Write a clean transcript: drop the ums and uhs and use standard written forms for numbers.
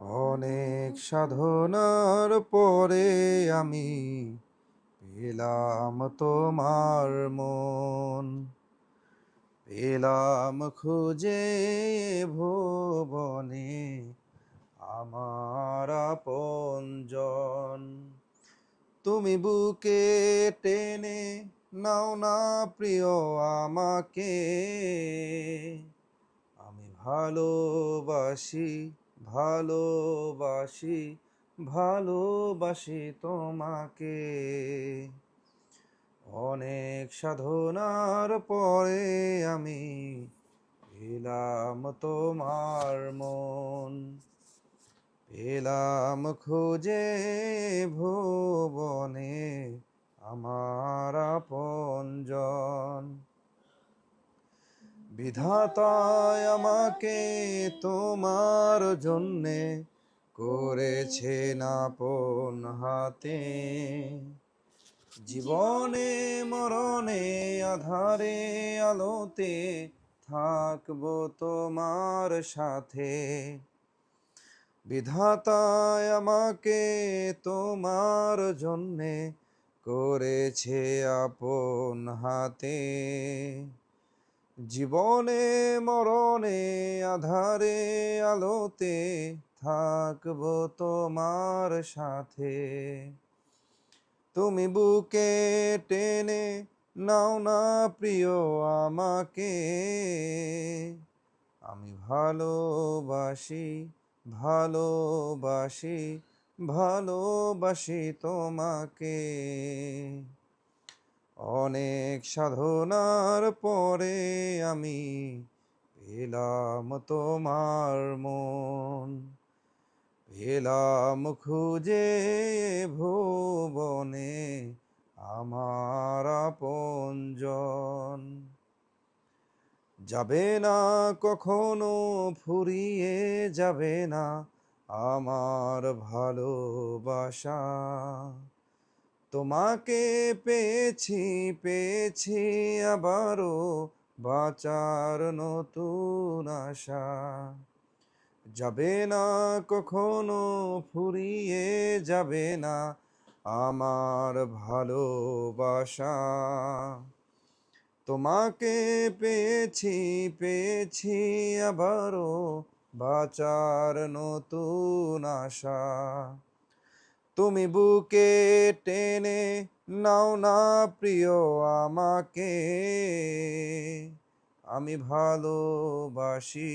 অনেক সাধনার পরে আমি পেলাম তোমার মন, পেলাম খুঁজে ভুবনে আমার আপনজন। তুমি বুকে টেনে নাও না প্রিয় আমাকে, আমি ভালোবাসি, ভালোবাসি, ভালোবাসি তোমাকে। অনেক সাধনার পরে আমি পেলাম তোমার মন, পেলাম খুঁজে ভুবনে আমার আপনজন। বিধাতায় আমাকে তোমার জন্যে করেছেন আপন হাতে, জীবনে মরণে আধারে আলোতে থাকবো তোমার সাথে। বিধাতায় আমাকে তোমার জন্যে করেছে আপন হাতে, জীবনে মরণে আধারে আলোতে থাকবো তোমার সাথে। তুমি বুকে টেনে নাও না প্রিয় আমাকে, আমি ভালোবাসি, ভালোবাসি, ভালোবাসি তোমাকে। অনেক সাধনার পরে আমি পেলাম তোমার মন, পেলাম খুঁজে ভুবনে আমার আপনজন। যাবে না কখনো ফুরিয়ে যাবে না আমার ভালোবাসা, তোমাকে পেয়েছি, পেয়েছি আবারও বাঁচার নতুন আশা। যাবে না কখনো ফুরিয়ে যাবে না আমার ভালোবাসা, তোমাকে পেয়েছি, পেয়েছি আবারও বাঁচার নতুন আশা। তুমি বুকে টেনে নাও না প্রিয় আমাকে, আমি ভালোবাসি,